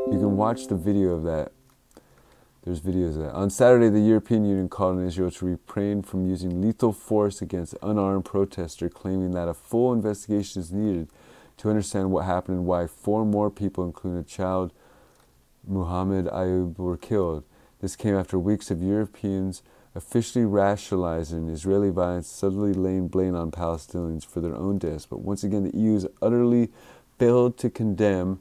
You can watch the video of that. There's videos of that. On Saturday, the European Union called on Israel to refrain from using lethal force against unarmed protesters, claiming that a full investigation is needed to understand what happened and why 4 more people, including a child, Muhammad Ayub, were killed. This came after weeks of Europeans officially rationalizing Israeli violence, subtly laying blame on Palestinians for their own deaths. But once again, the EU has utterly failed to condemn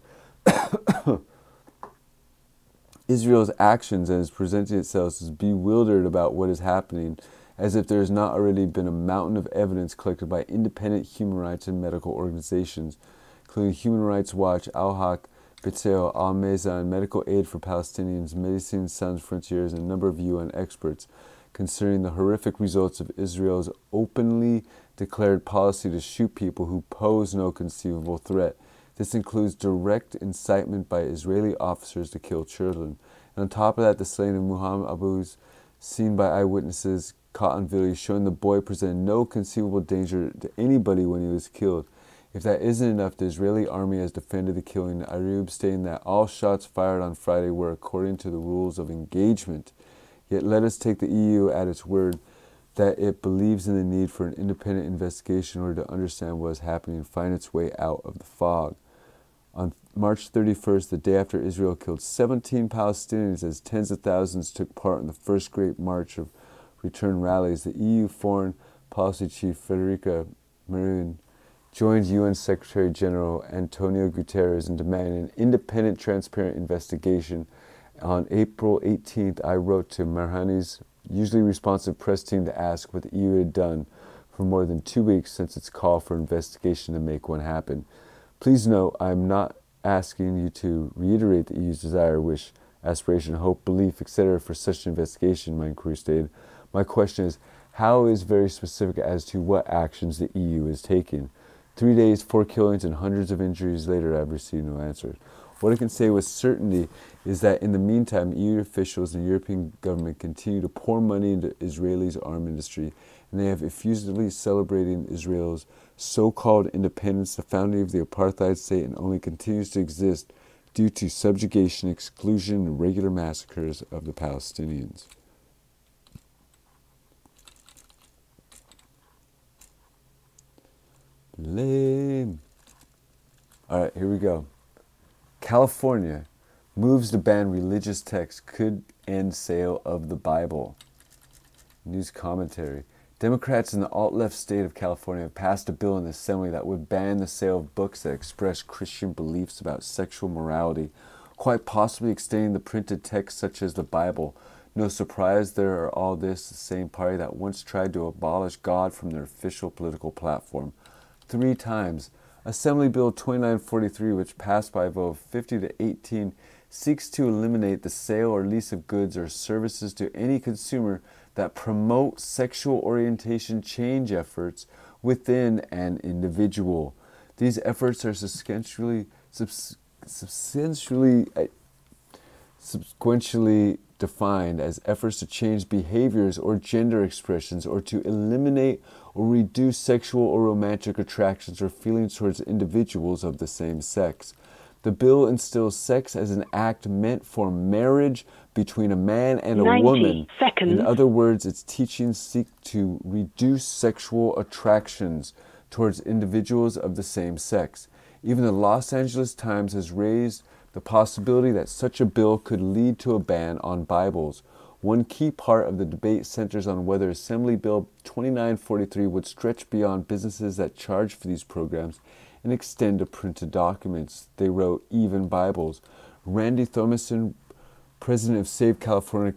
Israel's actions and is presenting itself as bewildered about what is happening, as if there has not already been a mountain of evidence collected by independent human rights and medical organizations, including Human Rights Watch, Al-Haq, B'Tselem, Al-Mezan, Medical Aid for Palestinians, Médecins Sans Frontières, and a number of UN experts, concerning the horrific results of Israel's openly declared policy to shoot people who pose no conceivable threat. This includes direct incitement by Israeli officers to kill children. And on top of that, the slaying of Muhammad Abu's, seen by eyewitnesses, caught on video, showing the boy presented no conceivable danger to anybody when he was killed. If that isn't enough, the Israeli army has defended the killing. Ayub stating that all shots fired on Friday were according to the rules of engagement. Yet let us take the EU at its word that it believes in the need for an independent investigation in order to understand what is happening and find its way out of the fog. On March 31st, the day after Israel killed 17 Palestinians as tens of thousands took part in the first great march of return rallies, the EU Foreign Policy Chief Federica Mogherini joined UN Secretary General Antonio Guterres in demanding an independent, transparent investigation. On April 18th, I wrote to Marhani's usually responsive press team to ask what the EU had done for more than 2 weeks since its call for investigation to make one happen. Please note, I am not asking you to reiterate the EU's desire, wish, aspiration, hope, belief, etc. for such an investigation, my inquiry stated. My question is, how is very specific as to what actions the EU is taking. 3 days, 4 killings, and hundreds of injuries later, I've received no answer. What I can say with certainty is that in the meantime, EU officials and the European government continue to pour money into Israel's arms industry, and they have effusively celebrating Israel's so-called independence, the founding of the apartheid state, and only continues to exist due to subjugation, exclusion, and regular massacres of the Palestinians. Lame. All right, here we go. California moves to ban religious texts could end sale of the Bible. News commentary. Democrats in the alt-left state of California have passed a bill in the Assembly that would ban the sale of books that express Christian beliefs about sexual morality, quite possibly extending the printed text such as the Bible. No surprise, there are all this the same party that once tried to abolish God from their official political platform. 3 times. Assembly Bill 2943, which passed by a vote of 50 to 18, seeks to eliminate the sale or lease of goods or services to any consumer that promote sexual orientation change efforts within an individual. These efforts are subsequently defined as efforts to change behaviors or gender expressions or to eliminate or reduce sexual or romantic attractions or feelings towards individuals of the same sex. The bill instills sex as an act meant for marriage between a man and a 90 woman. seconds. In other words, its teachings seek to reduce sexual attractions towards individuals of the same sex. Even the Los Angeles Times has raised the possibility that such a bill could lead to a ban on Bibles. One key part of the debate centers on whether Assembly Bill 2943 would stretch beyond businesses that charge for these programs and extend to printed documents. They wrote, even Bibles. Randy Thomason, president of Save California,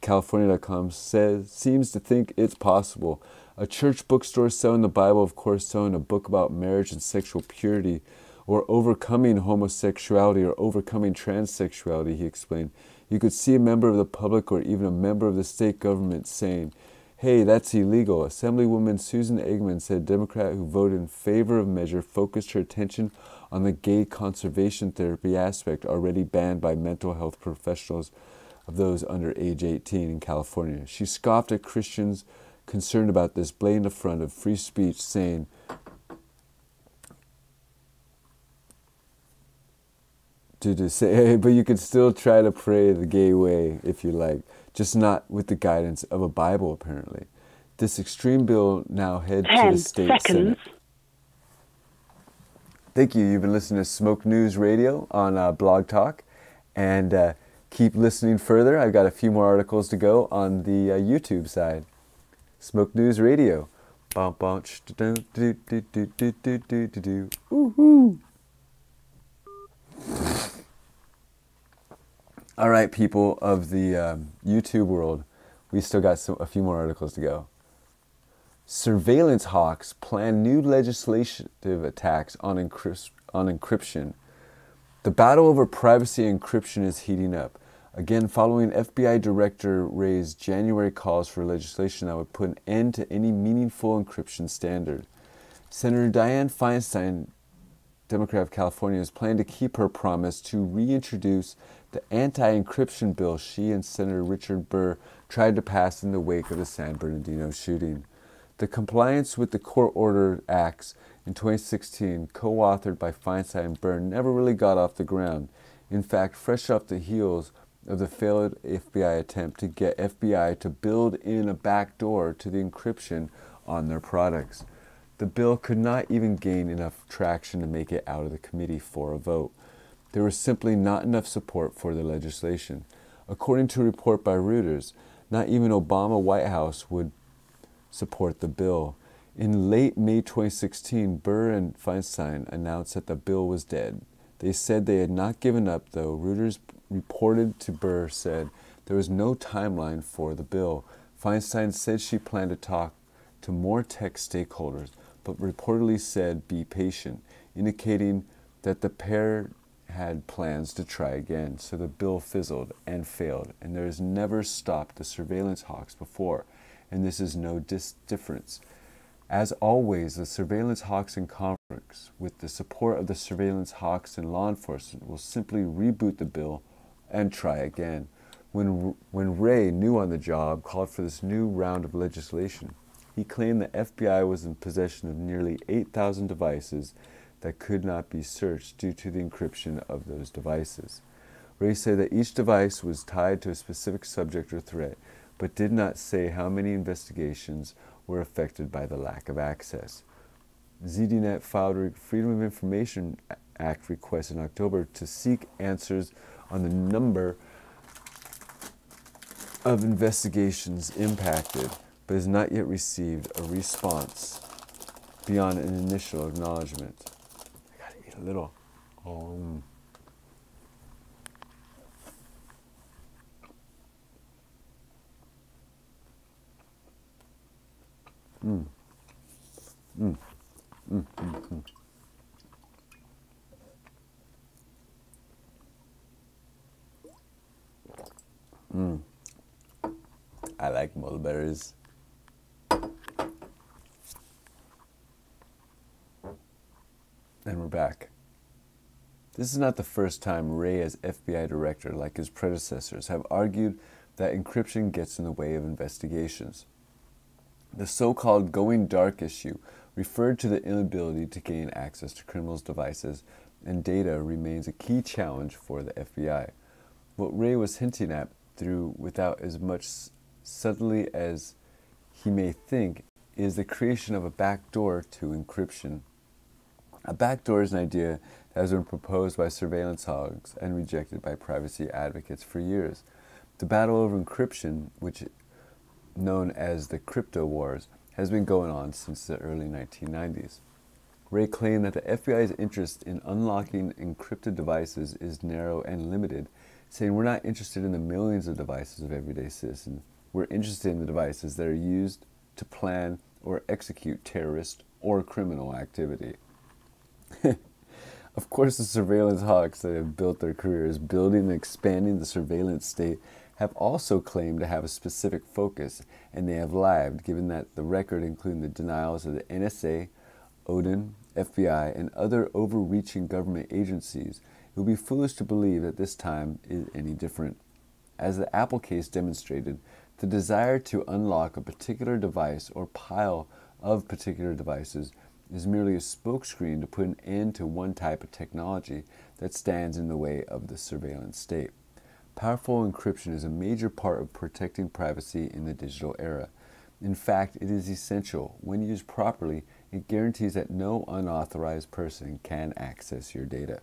California.com, seems to think it's possible. A church bookstore selling the Bible, of course, selling a book about marriage and sexual purity, or overcoming homosexuality or overcoming transsexuality, he explained. You could see a member of the public or even a member of the state government saying, hey, that's illegal. Assemblywoman Susan Eggman said a Democrat who voted in favor of the measure focused her attention on the gay conservation therapy aspect already banned by mental health professionals of those under age 18 in California. She scoffed at Christians concerned about this, blaming the front of free speech, saying, to say, hey, but you could still try to pray the gay way if you like, just not with the guidance of a Bible, apparently. This extreme bill now head to the state Senate. Thank you. You've been listening to Smoke News Radio on Blog Talk, and keep listening further. I've got a few more articles to go on the YouTube side. Smoke News Radio. All right, people of the YouTube world, we still got a few more articles to go. Surveillance hawks plan new legislative attacks on encryption. The battle over privacy and encryption is heating up. Again, following FBI Director Wray's January calls for legislation that would put an end to any meaningful encryption standard. Senator Dianne Feinstein, Democrat of California, is planning to keep her promise to reintroduce the anti-encryption bill she and Senator Richard Burr tried to pass in the wake of the San Bernardino shooting. The compliance with the court order acts in 2016, co-authored by Feinstein and Burr, never really got off the ground. In fact, fresh off the heels of the failed FBI attempt to get FBI to build in a backdoor to the encryption on their products. The bill could not even gain enough traction to make it out of the committee for a vote. There was simply not enough support for the legislation. According to a report by Reuters, not even Obama White House would support the bill. In late May 2016, Burr and Feinstein announced that the bill was dead. They said they had not given up, though. Reuters reported to Burr said there was no timeline for the bill. Feinstein said she planned to talk to more tech stakeholders, but reportedly said be patient, indicating that the pair had plans to try again. So the bill fizzled and failed, and there has never stopped the surveillance hawks before, and this is no difference. As always, the surveillance hawks in Congress, with the support of the surveillance hawks in law enforcement, will simply reboot the bill and try again. When Wray, new on the job, called for this new round of legislation, he claimed the FBI was in possession of nearly 8,000 devices that could not be searched due to the encryption of those devices. Wray said that each device was tied to a specific subject or threat, but did not say how many investigations were affected by the lack of access. ZDNet filed a Freedom of Information Act request in October to seek answers on the number of investigations impacted, but has not yet received a response beyond an initial acknowledgement. I gotta eat a little. I like mulberries. And we're back. This is not the first time Wray, as FBI director, like his predecessors, have argued that encryption gets in the way of investigations. The so-called going dark issue referred to the inability to gain access to criminals' devices, and data remains a key challenge for the FBI. What Wray was hinting at, through without as much subtlety as he may think, is the creation of a backdoor to encryption. A backdoor is an idea that has been proposed by surveillance hogs and rejected by privacy advocates for years. The battle over encryption, which known as the crypto wars, has been going on since the early 1990s. Wray claimed that the FBI's interest in unlocking encrypted devices is narrow and limited, saying we're not interested in the millions of devices of everyday citizens. We're interested in the devices that are used to plan or execute terrorist or criminal activity. Of course, the surveillance hawks that have built their careers building and expanding the surveillance state have also claimed to have a specific focus, and they have lied, given that the record, including the denials of the NSA, ODIN, FBI, and other overreaching government agencies. It would be foolish to believe that this time is any different. As the Apple case demonstrated, the desire to unlock a particular device or pile of particular devices is merely a smokescreen to put an end to one type of technology that stands in the way of the surveillance state. Powerful encryption is a major part of protecting privacy in the digital era. In fact, it is essential. When used properly, it guarantees that no unauthorized person can access your data.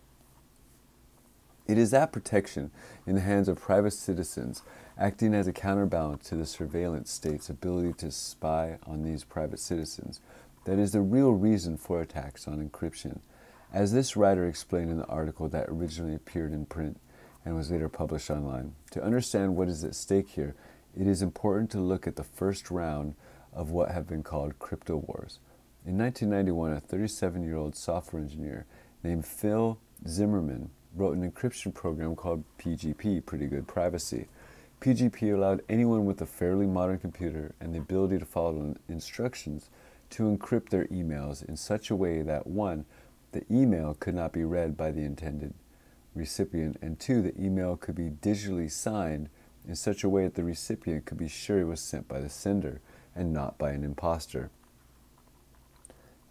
It is that protection in the hands of private citizens, acting as a counterbalance to the surveillance state's ability to spy on these private citizens, that is the real reason for attacks on encryption. As this writer explained in the article that originally appeared in print and was later published online, to understand what is at stake here, it is important to look at the first round of what have been called crypto wars. In 1991, a 37-year-old software engineer named Phil Zimmermann wrote an encryption program called PGP, Pretty Good Privacy. PGP allowed anyone with a fairly modern computer and the ability to follow instructions to encrypt their emails in such a way that 1. The email could not be read by the intended recipient, and 2. The email could be digitally signed in such a way that the recipient could be sure it was sent by the sender and not by an imposter.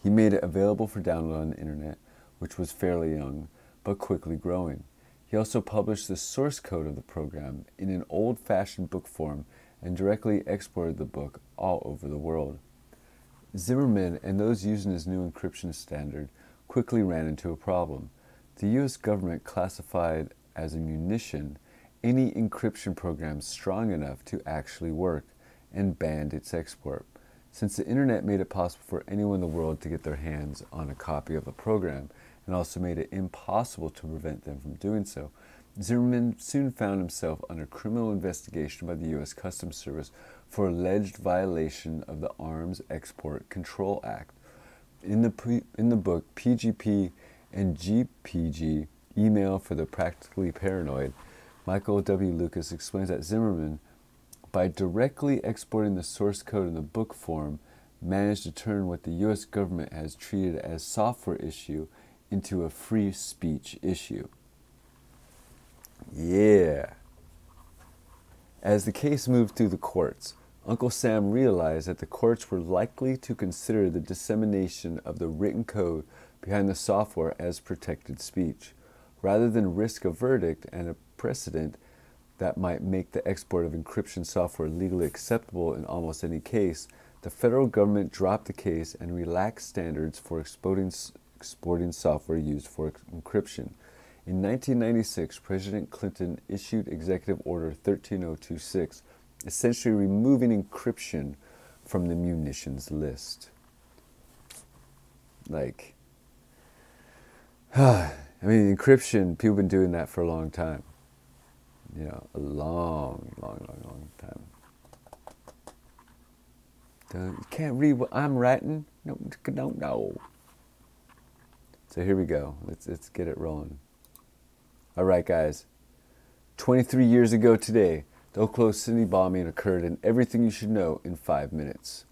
He made it available for download on the internet, which was fairly young, but quickly growing. He also published the source code of the program in an old-fashioned book form and directly exported the book all over the world. Zimmermann and those using his new encryption standard quickly ran into a problem. The U.S. government classified as a munition any encryption program strong enough to actually work and banned its export. Since the internet made it possible for anyone in the world to get their hands on a copy of the program and also made it impossible to prevent them from doing so, Zimmermann soon found himself under criminal investigation by the U.S. Customs Service for alleged violation of the Arms Export Control Act. In the book PGP and GPG, Email for the Practically Paranoid, Michael W. Lucas explains that Zimmermann, by directly exporting the source code in the book form, managed to turn what the U.S. government has treated as a software issue into a free speech issue. Yeah. As the case moved through the courts, Uncle Sam realized that the courts were likely to consider the dissemination of the written code behind the software as protected speech, rather than risk a verdict and a precedent that might make the export of encryption software legally acceptable in almost any case. The federal government dropped the case and relaxed standards for exporting software used for encryption. In 1996, President Clinton issued Executive Order 13026, essentially removing encryption from the munitions list. Encryption, people have been doing that for a long time. A long time. You can't read what I'm writing? No. So here we go. Let's get it rolling. All right, guys. 23 years ago today, the Oklahoma City bombing occurred, and everything you should know in 5 minutes.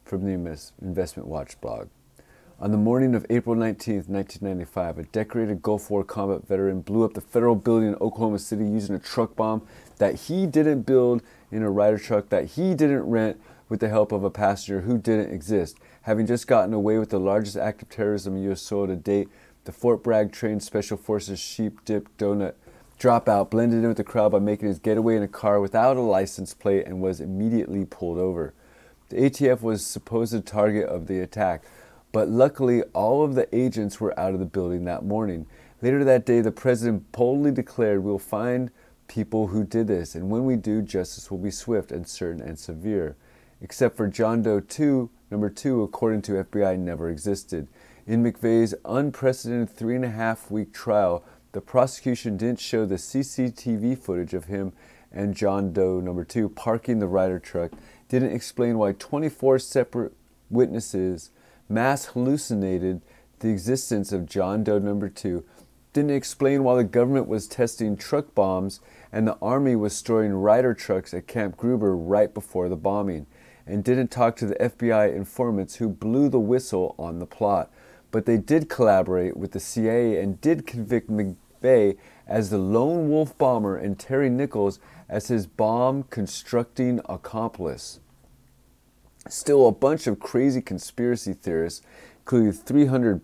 From the Investment Watch blog. On the morning of April 19th, 1995, a decorated Gulf War combat veteran blew up the federal building in Oklahoma City using a truck bomb that he didn't build in a Ryder truck that he didn't rent with the help of a passenger who didn't exist. Having just gotten away with the largest act of terrorism in U.S. soil to date, the Fort Bragg trained Special Forces Sheep Dip Donut dropout blended in with the crowd by making his getaway in a car without a license plate and was immediately pulled over. The ATF was supposed target of the attack, but luckily all of the agents were out of the building that morning. Later that day, the president boldly declared, "We'll find people who did this, and when we do, justice will be swift and certain and severe." Except for John Doe 2, number 2, according to FBI, never existed. In McVeigh's unprecedented 3.5-week trial, the prosecution didn't show the CCTV footage of him and John Doe number 2 parking the Ryder truck, didn't explain why 24 separate witnesses mass hallucinated the existence of John Doe number 2, didn't explain why the government was testing truck bombs and the Army was storing Ryder trucks at Camp Gruber right before the bombing, and didn't talk to the FBI informants who blew the whistle on the plot. But they did collaborate with the CIA and did convict McVeigh as the lone wolf bomber and Terry Nichols as his bomb-constructing accomplice. Still, a bunch of crazy conspiracy theorists including 300 bombs